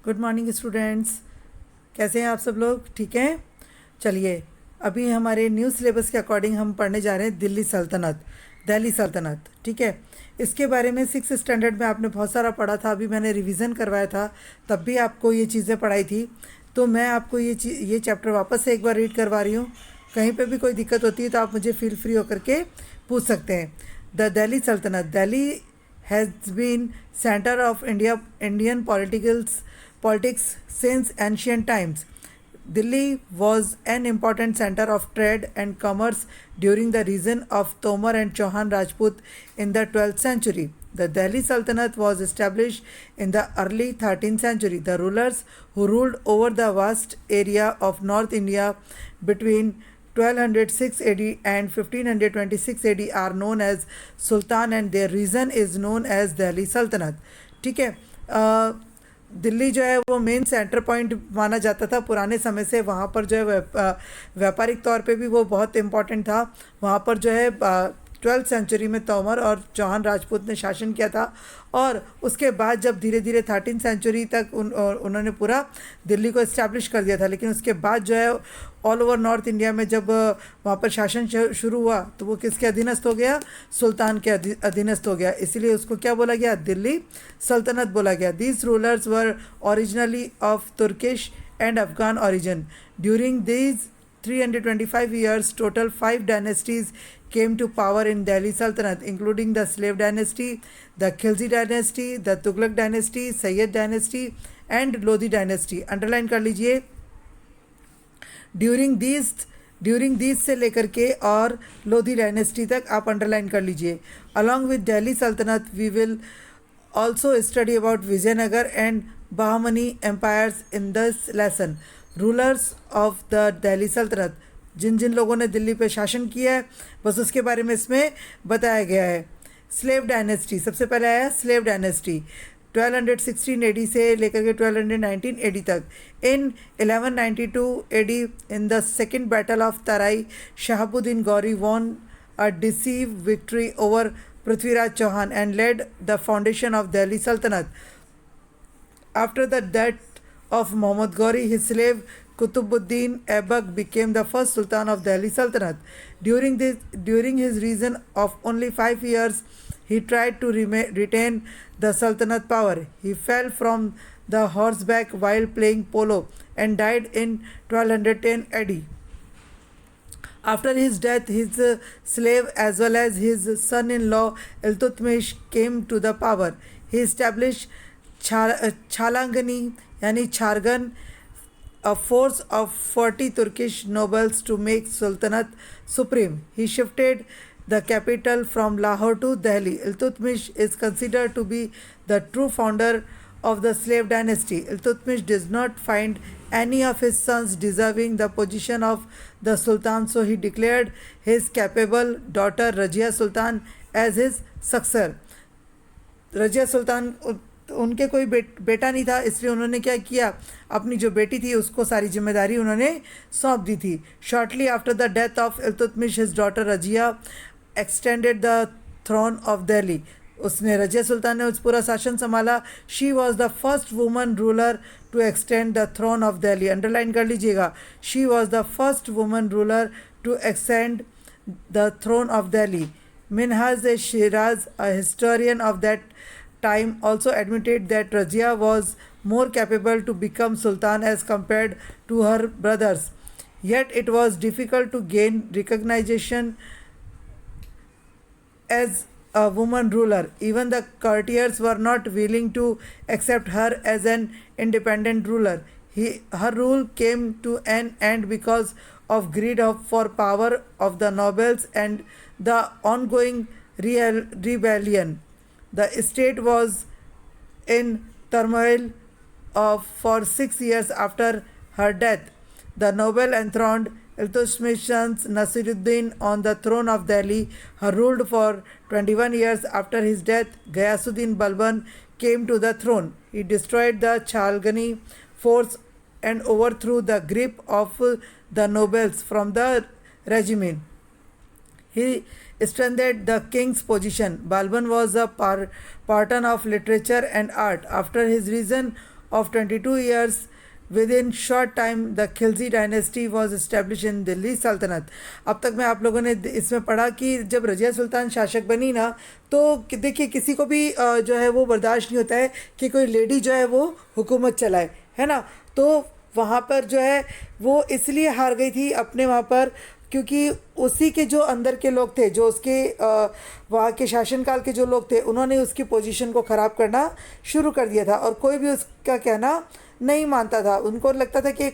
Good morning students. कैसे हैं आप सब लोग? ठीक हैं। चलिए, अभी हमारे न्यू सिलेबस के अकॉर्डिंग हम पढ़ने जा रहे हैं दिल्ली सल्तनत। ठीक है। इसके बारे में 6 स्टैंडर्ड में आपने बहुत सारा पढ़ा था, अभी मैंने रिवीजन करवाया था, तब भी आपको ये चीज़ें पढ़ाई थी। तो मैं आपको ये चैप्टर वापस से एक बार रीड करवा रही हूँ। कहीं पे भी कोई दिक्कत होती है तो आप मुझे फील फ्री होकर के पूछ सकते हैं। द दिल्ली सल्तनत। Delhi has been center of Indian politics since ancient times. Delhi was an important center of trade and commerce during the reign of Tomar and Chauhan Rajput in the 12th century. The Delhi Sultanate was established in the early 13th century. The rulers who ruled over the vast area of North India between 1206 AD and 1526 AD are known as Sultan and their region is known as Delhi Sultanate. ठीक है। दिल्ली जो है वो main centre point माना जाता था पुराने समय से। वहाँ पर जो है व्यापारिक तौर पे भी वो बहुत इम्पोर्टेंट था। वहाँ पर जो है 12th सेंचुरी में तोमर और चौहान राजपूत ने शासन किया था, और उसके बाद जब धीरे धीरे 13th सेंचुरी तक उन्होंने पूरा दिल्ली को इस्टेब्लिश कर दिया था। लेकिन उसके बाद जो है ऑल ओवर नॉर्थ इंडिया में जब वहाँ पर शासन शुरू हुआ तो वो किसके अधीनस्थ हो गया? सुल्तान के अधीनस्थ हो गया। इसीलिए उसको क्या बोला गया? दिल्ली सल्तनत बोला गया। These rulers were originally of Turkish and Afghan origin. During these 325 years, total 5 dynasties came to power in Delhi Sultanate, including the Slave dynasty, the Khilji dynasty, the Tughlaq dynasty, Sayyid dynasty and Lodi dynasty. Underline कर लीजिए। During these से लेकर के और Lodhi dynasty तक आप underline कर लीजिए। Along with Delhi Sultanat we will also study about Vijayanagar and Bahmani empires in this lesson. Rulers of the Delhi Sultanate, जिन जिन लोगों ने दिल्ली पे शासन किया है बस उसके बारे में इसमें बताया गया है। स्लेव डायनेस्टी, सबसे पहले आया स्लेव डायनेस्टी 1216 एडी से लेकर के 1219 एडी तक। In 1192 AD in the second battle of Tarai, Shahabuddin Ghori won a decisive victory over Prithviraj Chauhan and led the foundation of Delhi Sultanate. After the death of Muhammad Ghori, his slave Qutbuddin Aibak became the first Sultan of Delhi Sultanate. During his reign of only 5 years, he tried to retain the Sultanate power. He fell from the horseback while playing polo and died in 1210 AD. After his death, his slave as well as his son-in-law Iltutmish came to the power. He established Chalangani yani Chargan, a force of 40 Turkish nobles to make Sultanate supreme. He shifted the capital from Lahore to Delhi. Iltutmish is considered to be the true founder of the slave dynasty. Iltutmish does not find any of his sons deserving the position of the Sultan, so he declared his capable daughter Rajia Sultan as his successor. Razia Sultan, उनके कोई बेटा नहीं था, इसलिए उन्होंने क्या किया? अपनी जो बेटी थी उसको सारी जिम्मेदारी उन्होंने सौंप दी थी। Shortly after the death of Iltutmish his daughter Razia extended the throne of Delhi. उसने रजिया सुल्तान ने उस पूरा शासन संभाला। She was the first woman ruler to extend the throne of Delhi. Underline कर लीजिएगा, she was the first woman ruler to extend the throne of Delhi. Minhaj Shiraz, a historian of that time, also admitted that Rajia was more capable to become Sultan as compared to her brothers. Yet it was difficult to gain recognition as a woman ruler. Even the courtiers were not willing to accept her as an independent ruler. Her rule came to an end because of greed for power of the nobles and the ongoing rebellion. The state was in turmoil for 6 years after her death. The noble enthroned Iltutmish's Nasiruddin on the throne of Delhi. He ruled for 21 years. After his death, Ghayasuddin Balban came to the throne. He destroyed the Chalgani force and overthrew the grip of the nobles from the regime. He strengthened the king's position. Balban was a patron of literature and art. After his reign of 22 years. Within short time, the Khilji dynasty was established in Delhi Sultanate. अब तक मैं आप लोगों ने इसमें पढ़ा कि जब रजिया सुल्तान शासक बनी ना, तो देखिए किसी को भी जो है वो बर्दाश्त नहीं होता है कि कोई लेडी जो है वो हुकूमत चलाए, है ना। तो वहाँ पर जो है वो इसलिए हार गई थी अपने वहाँ पर, क्योंकि उसी के जो अंदर के लोग थे, जो उसके वहाँ के शासनकाल के जो लोग थे, उन्होंने उसकी पोजीशन को ख़राब करना शुरू कर दिया था और कोई भी उसका कहना नहीं मानता था। उनको लगता था कि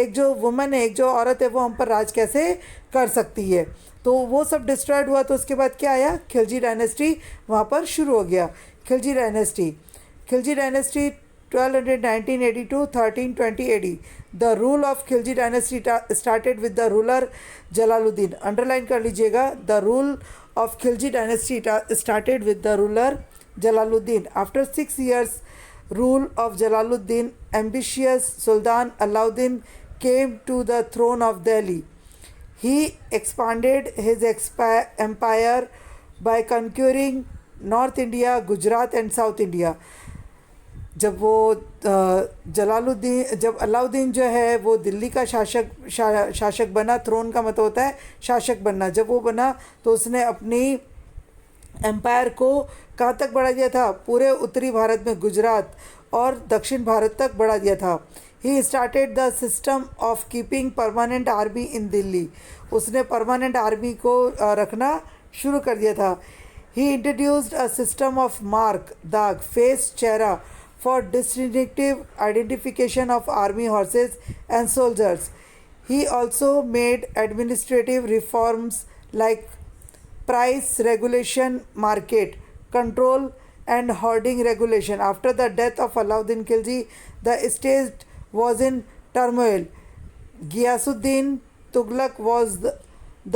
एक जो वुमन है, एक जो औरत है, वो हम पर राज कैसे कर सकती है। तो वो सब डिस्ट्रॉयड हुआ। तो उसके बाद क्या आया, खिलजी डायनेस्टी वहाँ पर शुरू हो गया। Khilji dynasty 1282 1320 AD. The rule of Khilji dynasty started with the ruler Jalaluddin. Underline कर लीजिएगा, the rule of Khilji dynasty started with the ruler Jalaluddin. After 6 years rule of Jalaluddin, ambitious Sultan Alauddin came to the throne of Delhi. He expanded his empire by conquering North India, Gujarat and South India. जब वो जब अलाउद्दीन जो है वो दिल्ली का शासक बना, throne का मतलब होता है शासक बनना, जब वो बना तो उसने अपनी एम्पायर को कहाँ तक बढ़ा दिया था, पूरे उत्तरी भारत में गुजरात और दक्षिण भारत तक बढ़ा दिया था। He started the system of keeping permanent army in Delhi. उसने परमानेंट आर्मी को रखना शुरू कर दिया था। He introduced a system of mark, दाग, फेस, चेहरा for distinctive identification of army horses and soldiers. He also made administrative reforms like price regulation, market control and hoarding regulation. After the death of Alauddin Khilji, the state was in turmoil. Ghiyasuddin Tughlaq was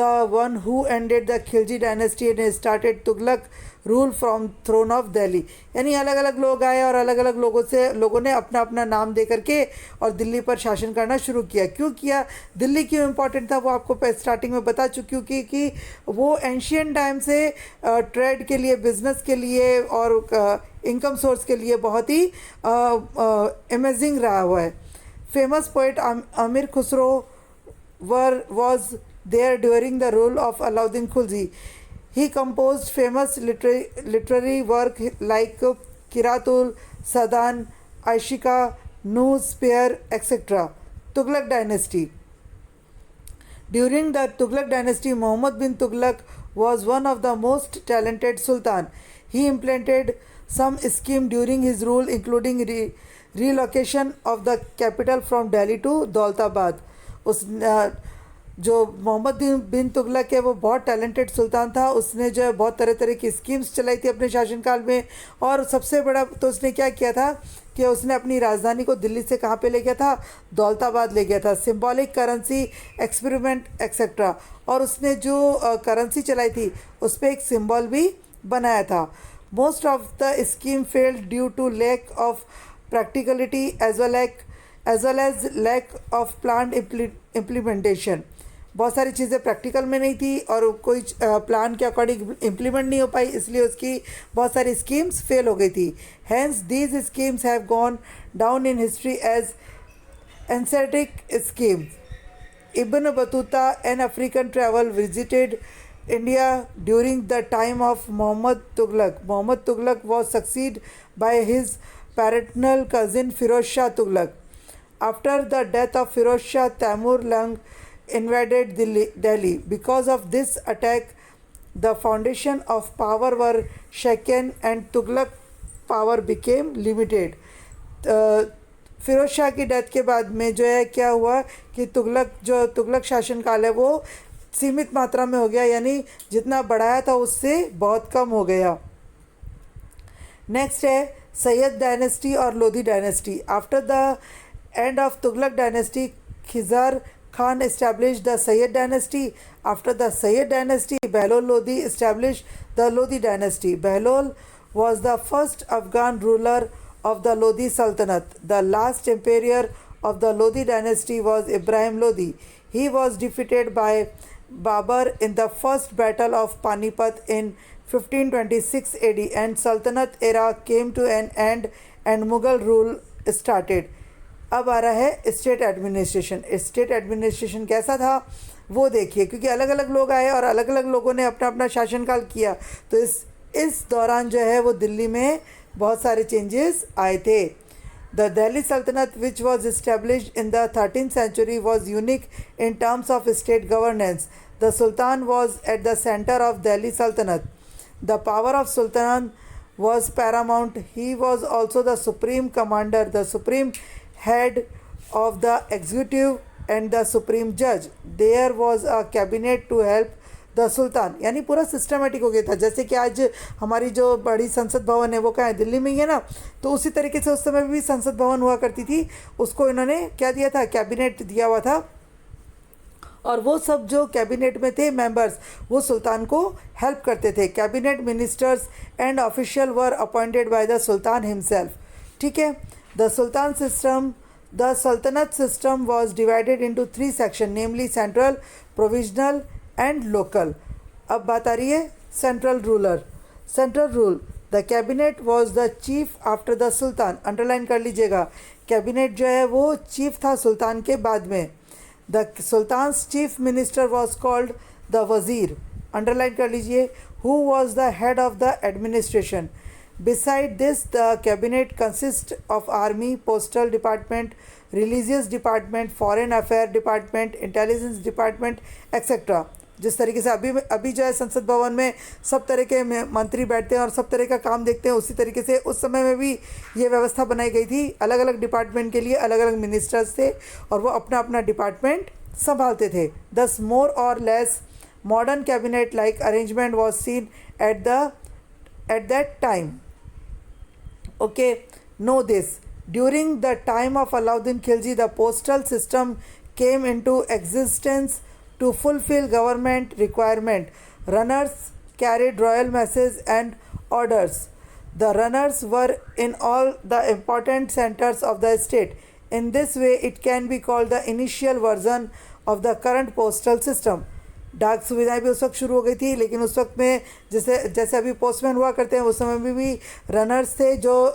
the one who ended the Khilji dynasty and started Tughlaq rule from throne of Delhi. यानी अलग अलग लोग आए और अलग अलग लोगों ने अपना अपना नाम दे करके और दिल्ली पर शासन करना शुरू किया। क्यों किया, दिल्ली क्यों इम्पोर्टेंट था, वो आपको स्टार्टिंग में बता चुकी हूँ कि वो एंशियंट टाइम से ट्रेड के लिए, बिजनेस के लिए और इनकम सोर्स के लिए बहुत ही अमेजिंग रहा हुआ है। फेमस पोइट अमीर Khusro was there during the rule of Alauddin Khilji. He composed famous literary work like Qiratul Sadan, Aishika, Nuz, Spear, etc. Tughlaq dynasty. During the Tughlaq dynasty, Muhammad bin Tughlaq was one of the most talented sultan. He implemented some scheme during his rule, including relocation of the capital from Delhi to Daulatabad. जो मोहम्मद बिन तुगलक है वो बहुत talented सुल्तान था। उसने जो है बहुत तरह तरह की स्कीम्स चलाई थी अपने शासनकाल में, और सबसे बड़ा तो उसने क्या किया था कि उसने अपनी राजधानी को दिल्ली से कहाँ पे ले गया था, दौलताबाद ले गया था। सिंबॉलिक करेंसी एक्सपेरिमेंट एक्सेट्रा, और उसने जो करेंसी चलाई थी उस पर एक सिंबल भी बनाया था। Most of the scheme failed due to lack of practicality as well as lack of plan implementation. बहुत सारी चीज़ें प्रैक्टिकल में नहीं थी और कोई प्लान के अकॉर्डिंग इम्प्लीमेंट नहीं हो पाई, इसलिए उसकी बहुत सारी स्कीम्स फेल हो गई थी। Hence these schemes have gone down in history as ascetic scheme. Ibn Battuta, an African travel, visited India during the time of Muhammad Tughlaq. Muhammad Tughlaq was succeeded by his paternal cousin Firoz Shah Tughlaq. After the death of Firoz Shah, Taimur Lang invaded Delhi. Because of this attack, the foundation of power were shaken and Tughlaq power became limited. Firoz Shah की death के बाद में जो है क्या हुआ कि तुगलक शासनकाल है वो सीमित मात्रा में हो गया, यानी जितना बढ़ाया था उससे बहुत कम हो गया। नेक्स्ट है सैयद डायनेस्टी और Lodhi dynasty. After the end of Tughlaq dynasty, Khizar Khan established the Sayyid dynasty. After the Sayyid dynasty, Behlol Lodi established the Lodi dynasty. Behlol was the first Afghan ruler of the Lodi Sultanate. The last emperor of the Lodi dynasty was Ibrahim Lodi. He was defeated by Babur in the first battle of Panipat in 1526 AD, and Sultanate era came to an end and Mughal rule started. अब आ रहा है state administration. State administration कैसा था वो देखिए, क्योंकि अलग अलग लोग आए और अलग अलग लोगों ने अपना अपना शासनकाल किया, तो इस दौरान जो है वो दिल्ली में बहुत सारे चेंजेस आए थे. The Delhi Sultanate, which was established in the 13th century, was unique in terms of state governance. The Sultan was at the center of Delhi Sultanate. The power of Sultan was paramount. He was also the supreme commander, the supreme head of the executive and the supreme judge. There was a cabinet to help the sultan. यानी पूरा systematic हो गया था. जैसे कि आज हमारी जो बड़ी संसद भवन है वो कहाँ है, दिल्ली में ही है ना, तो उसी तरीके से उस समय भी संसद भवन हुआ करती थी. उसको इन्होंने क्या दिया था, कैबिनेट दिया हुआ था, और वो सब जो कैबिनेट में थे मेंबर्स वो सुल्तान को हेल्प करते थे. Cabinet ministers and official were appointed by the sultan himself. ठीक है. द सुल्तान सिस्टम, द सल्तनत system was divided into 3 section, namely central, provisional and local. अब बात आ रही है central ruler. Central rule. The cabinet was the chief after the sultan. Underline कर लीजिएगा, कैबिनेट जो है वो चीफ था सुल्तान के बाद में. The sultan's chief minister was called the wazir. Underline कर लीजिए. Who was the head of the administration. Beside this, the cabinet consists of army, postal department, religious department, foreign affair department, intelligence department, etc. जिस तरीके से अभी जो है संसद भवन में सब तरह के मंत्री बैठते हैं और सब तरह का काम देखते हैं, उसी तरीके से उस समय में भी ये व्यवस्था बनाई गई थी. अलग अलग डिपार्टमेंट के लिए अलग अलग मिनिस्टर्स थे और वो अपना अपना डिपार्टमेंट संभालते थे. दस मोर और less modern cabinet like arrangement was seen at that time. Okay, know this. During the time of Alauddin Khilji, the postal system came into existence to fulfill government requirement. Runners carried royal messages and orders. The runners were in all the important centers of the state. In this way, it can be called the initial version of the current postal system. डाक सुविधाएं भी उस वक्त शुरू हो गई थी, लेकिन उस वक्त में जैसे अभी पोस्टमैन हुआ करते हैं, उस समय में भी रनर्स थे, जो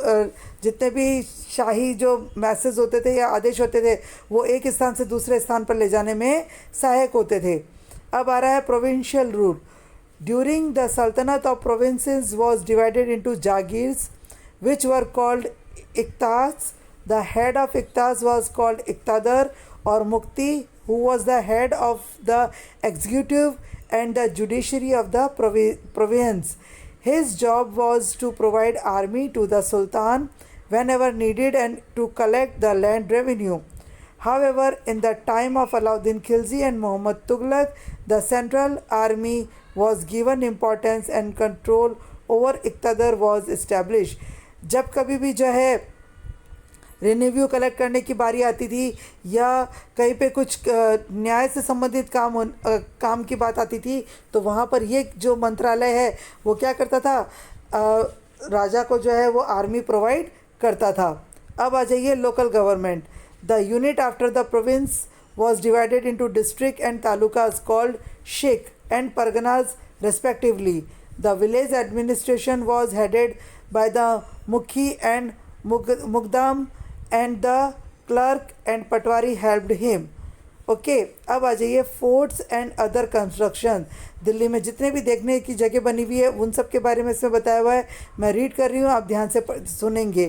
जितने भी शाही जो मैसेज होते थे या आदेश होते थे वो एक स्थान से दूसरे स्थान पर ले जाने में सहायक होते थे. अब आ रहा है provincial rule. During the Sultanate of provinces was divided into jagirs which were called iqtas. The head of iqtas was called iqtadar और muqti, who was the head of the executive and the judiciary of the province. His job was to provide army to the Sultan whenever needed and to collect the land revenue. However, in the time of Alauddin Khilji and Muhammad Tughlaq, the central army was given importance and control over Iqtadar was established. जब कभी भी जो है revenue collect करने की बारी आती थी या कहीं पे कुछ न्याय से संबंधित काम की बात आती थी, तो वहाँ पर ये जो मंत्रालय है वो क्या करता था, राजा को जो है वो आर्मी प्रोवाइड करता था. अब आ जाइए local government. The unit after the province was divided into district and talukas called shiqs and parganas respectively. The village administration was headed by the mukhi and muqaddam and the clerk and patwari helped him. Okay. अब आ जाइए forts and other construction. Delhi में जितने भी देखने की जगह बनी हुई है उन सब के बारे में इसमें बताया हुआ है. मैं रीड कर रही हूँ, आप ध्यान से सुनेंगे.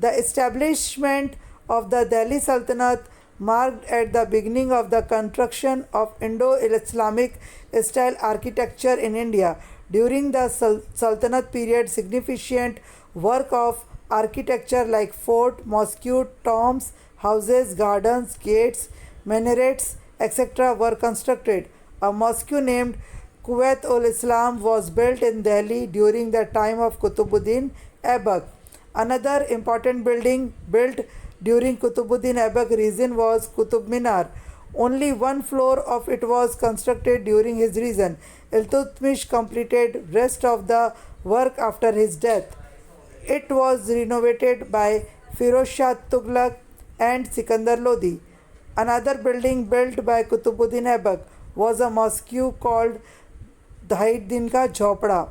The establishment of the Delhi सल्तनत marked at the beginning of the construction of Indo-Islamic style architecture in India. During the Sultanate period, significant work of architecture like fort, mosque, tombs, houses, gardens, gates, minarets, etc. were constructed. A mosque named Kuwait ul-Islam was built in Delhi during the time of Qutbuddin Aibak. Another important building built during Qutbuddin Aibak reign was Qutub Minar. Only one floor of it was constructed during his reign. Iltutmish completed rest of the work after his death. It was renovated by Firoz Shah Tughlaq and Sikandar Lodi. Another building built by Qutbuddin Aibak was a mosque called Dhaiddin Ka Jhopda,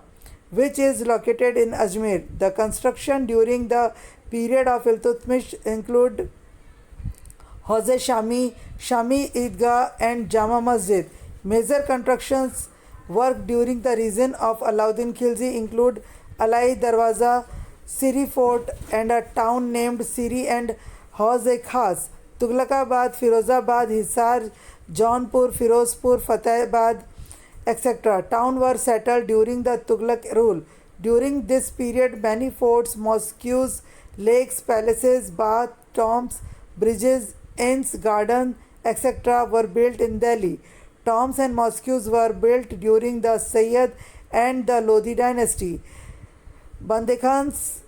which is located in Ajmer. The construction during the period of Iltutmish include Hauze Shami Eidgah and Jama Masjid. Major constructions work during the reign of Alauddin Khilji include Alai Darwaza, Siri Fort and a town named Siri and Hauze Khas. Tughlaqabad, Firozabad, Hisar, Jaunpur, Firozpur, Fatehbad, etc. Towns were settled during the Tughlaq rule. During this period, many forts, mosques, lakes, palaces, baths, tombs, bridges, inns, gardens, etc. were built in Delhi. Tombs and mosques were built during the Sayyid and the Lodi dynasty. Bande Khan's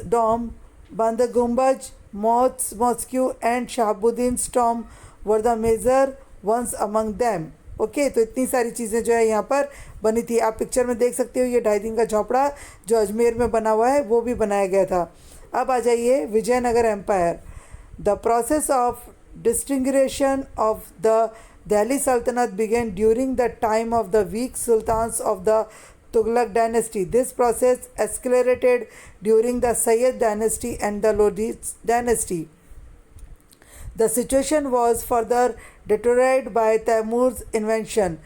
Dome, Bande Gumbaj, Mosque and Shahabuddin's tomb were the major ones among them. Okay तो इतनी सारी चीज़ें जो है यहाँ पर बनी थी. आप पिक्चर में देख सकते हो ये 2.5 दिन का झोपड़ा जो अजमेर में बना हुआ है वो भी बनाया गया था. अब आ जाइए Vijayanagar empire. The process of disintegration of the Delhi Sultanate began during the time of the weak sultans of the Tughlaq dynasty. This process accelerated during the Sayyid dynasty and the Lodi dynasty. The situation was further deteriorated by Taimur's invention.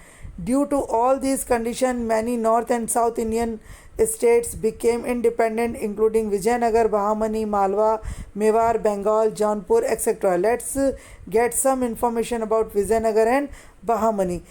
Due to all these conditions, many North and South Indian states became independent, including Vijayanagar, Bahamani, Malwa, Mewar, Bengal, Jaunpur, etc. Let's get some information about Vijayanagar and Bahamani.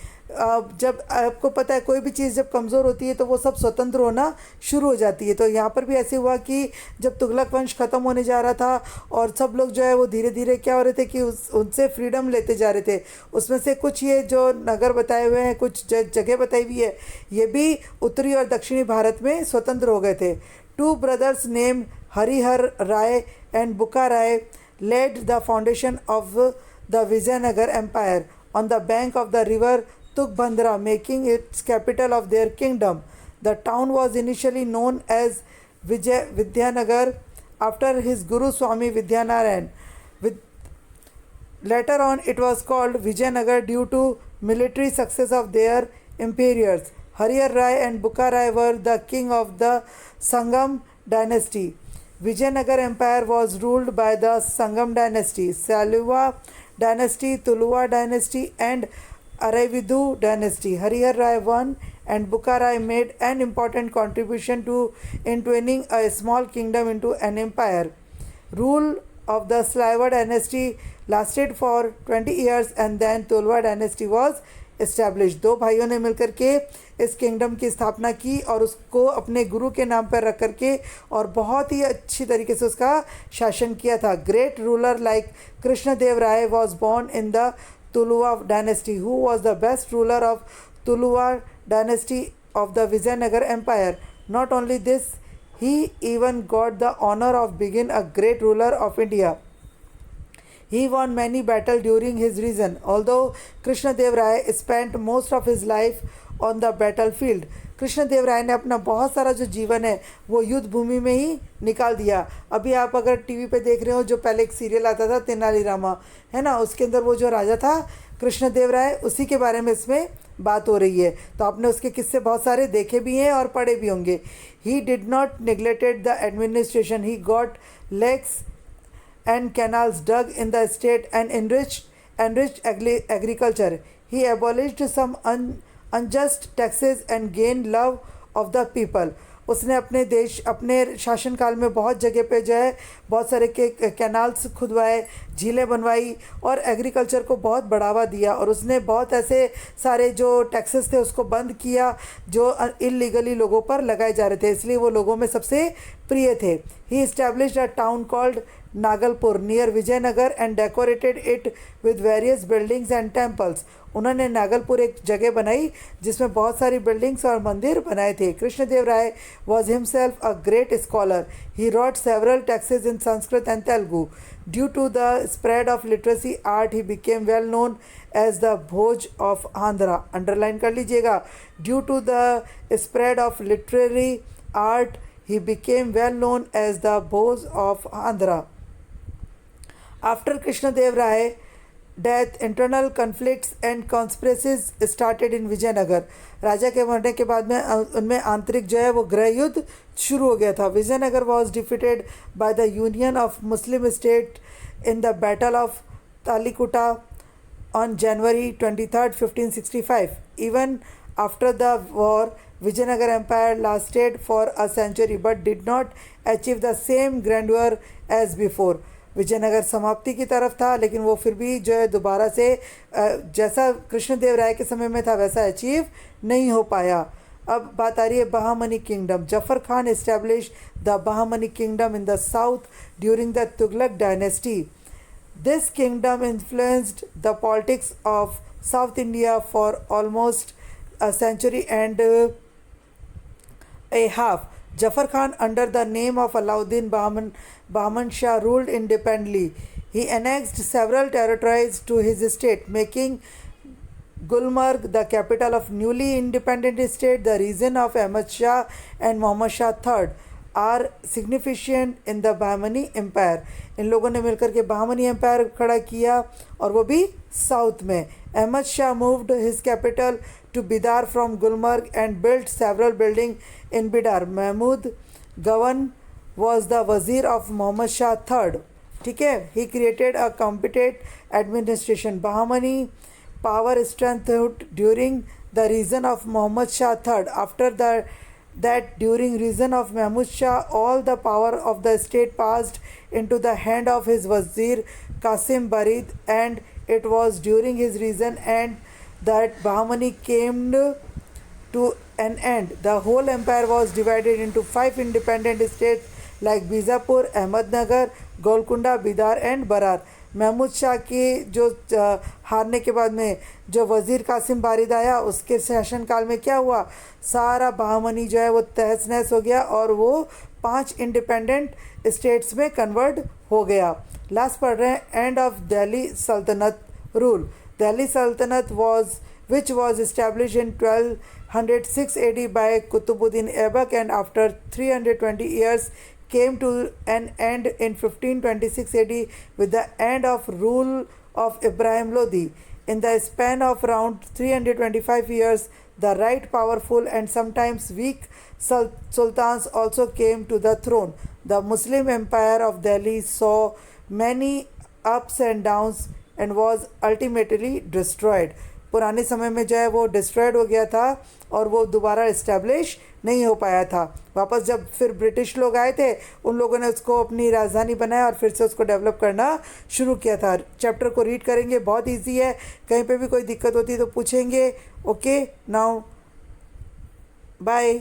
जब आपको पता है कोई भी चीज़ जब कमज़ोर होती है तो वो सब स्वतंत्र होना शुरू हो जाती है. तो यहाँ पर भी ऐसे हुआ कि जब तुगलक वंश ख़त्म होने जा रहा था और सब लोग जो है वो धीरे धीरे क्या हो रहे थे कि उनसे फ्रीडम लेते जा रहे थे. उसमें से कुछ ये जो नगर बताए हुए हैं, कुछ जगह बताई हुई है, ये भी उत्तरी और दक्षिणी भारत में स्वतंत्र हो गए थे. 2 brothers named Harihar Rai and Bukka Rai laid the foundation of the Vijayanagar Empire on the bank of the river Tugbandra, making its capital of their kingdom. The town was initially known as Vidyanagar after his Guru Swami Vidyanarayan. Later on, it was called Vijayanagar due to military success of their emperors. Harihar Rai and Buka Rai were the king of the Sangam dynasty. Vijayanagar Empire was ruled by the Sangam dynasty, Saluva dynasty, Tuluva dynasty and Aravidu dynasty. Harihar Rai I and Buka Rai made an important contribution in turning a small kingdom into an empire. Rule of the Saluva dynasty lasted for 20 years and then Tuluva dynasty was established. 2 भाइयों ने मिलकर के इस kingdom की स्थापना की और उसको अपने गुरु के नाम पर रख करके और बहुत ही अच्छी तरीके से उसका शासन किया था. Great ruler like Krishnadeva Raya was born in the Tuluva dynasty, who was the best ruler of Tuluva dynasty of the Vijayanagar Empire. Not only this, he even got the honor of being a great ruler of India. He won many battles during his reign, although Krishnadev Rai spent most of his life on the battlefield. Krishnadeva Raya ने अपना बहुत सारा जो जीवन है वो युद्ध भूमि में ही निकाल दिया. अभी आप अगर टीवी पे देख रहे हो जो पहले एक सीरियल आता था तेनाली रामा, है ना, उसके अंदर वो जो राजा था कृष्णदेव राय, उसी के बारे में इसमें बात हो रही है. तो आपने उसके किस्से बहुत सारे देखे भी हैं और पढ़े भी होंगे. He did not neglected the administration. He got lakes and canals dug in the state and enriched agriculture. He abolished some unjust taxes and gained love of the people. उसने अपने शासनकाल में बहुत जगह पे जो है बहुत सारे के कैनाल्स खुदवाए, झीलें बनवाई और एग्रीकल्चर को बहुत बढ़ावा दिया. और उसने बहुत ऐसे सारे जो टैक्सेस थे उसको बंद किया जो इलीगली लोगों पर लगाए जा रहे थे, इसलिए वो लोगों में सबसे प्रिय थे. He established a town called Nagalapur near Vijayanagar and decorated it with various buildings and temples. उन्होंने नागलपुर एक जगह बनाई जिसमें बहुत सारी बिल्डिंग्स और मंदिर बनाए थे. कृष्णदेव राय was himself a great scholar. He wrote several texts in Sanskrit and Telugu. Due to the spread of literacy art, he became well known as the Bhoj of Andhra. Underline कर लीजिएगा. Due to the spread of literary art, he became well known as the Bhoj of Andhra. After Krishnadev Rai, death, internal conflicts and conspiracies started in Vijayanagar. राजा के मरने के बाद में उनमें आंतरिक जो है वो गृह युद्ध शुरू हो गया था. Vijayanagar was defeated by the union of Muslim state in the battle of Talikota on January 23rd, 1565. Even after the war, Vijayanagar Empire lasted for a century but did not achieve the same grandeur as before. Vijayanagar समाप्ति की तरफ था, लेकिन वो फिर भी जो है दोबारा से जैसा कृष्णदेव राय के समय में था वैसा अचीव नहीं हो पाया. अब बात आ रही है Bahmani kingdom. Zafar Khan establish the Bahmani kingdom in the south during the Tughlaq dynasty. This kingdom influenced the politics of South India for almost a century and a half. Jafar Khan, under the name of Alauddin Bahman Shah, ruled independently. He annexed several territories to his state, making Gulmarg the capital of newly independent state. The region of Ahmad Shah and Muhammad Shah III are significant in the Bahmani empire. इन लोगों ने मिलकर के Bahmani empire खड़ा किया और वो भी साउथ में. Ahmad Shah moved his capital to Bidar from Gulmarg and built several building in Bidar. Mahmud Gawan was the wazir of Mohammad Shah third. ठीक है. He created a competent administration. Bahmani power strengthened during the reign of Muhammad Shah III. After that during reign of Mahmud Shah, all the power of the state passed into the hand of his Wazir Qasim Barid, and it was during his reign and that Bahmani came to an end. The whole empire was divided into 5 independent states like Bijapur, Ahmednagar, Golconda, Bidar and Barar. Mahmud Shah की जो हारने के बाद में जो वज़ीर कासिम बारिद आया, उसके शासनकाल में क्या हुआ, सारा बहामनी जो है वो तहस नहस हो गया और वो 5 इंडिपेंडेंट स्टेट्स में कन्वर्ट हो गया. लास्ट पढ़ रहे हैं एंड ऑफ दिल्ली सल्तनत रूल. दिल्ली सल्तनत which was established in 1206 AD by Qutbuddin Aibak and after 320 years came to an end in 1526 AD with the end of rule of Ibrahim Lodi. In the span of around 325 years, the right powerful and sometimes weak sultans also came to the throne. The Muslim empire of Delhi saw many ups and downs and was ultimately destroyed. पुराने समय में जो है वो destroyed हो गया था और वो दोबारा इस्टेब्लिश नहीं हो पाया था. वापस जब फिर ब्रिटिश लोग आए थे, उन लोगों ने उसको अपनी राजधानी बनाया और फिर से उसको डेवलप करना शुरू किया था. चैप्टर को रीड करेंगे, बहुत इजी है. कहीं पे भी कोई दिक्कत होती है तो पूछेंगे. Okay, now bye.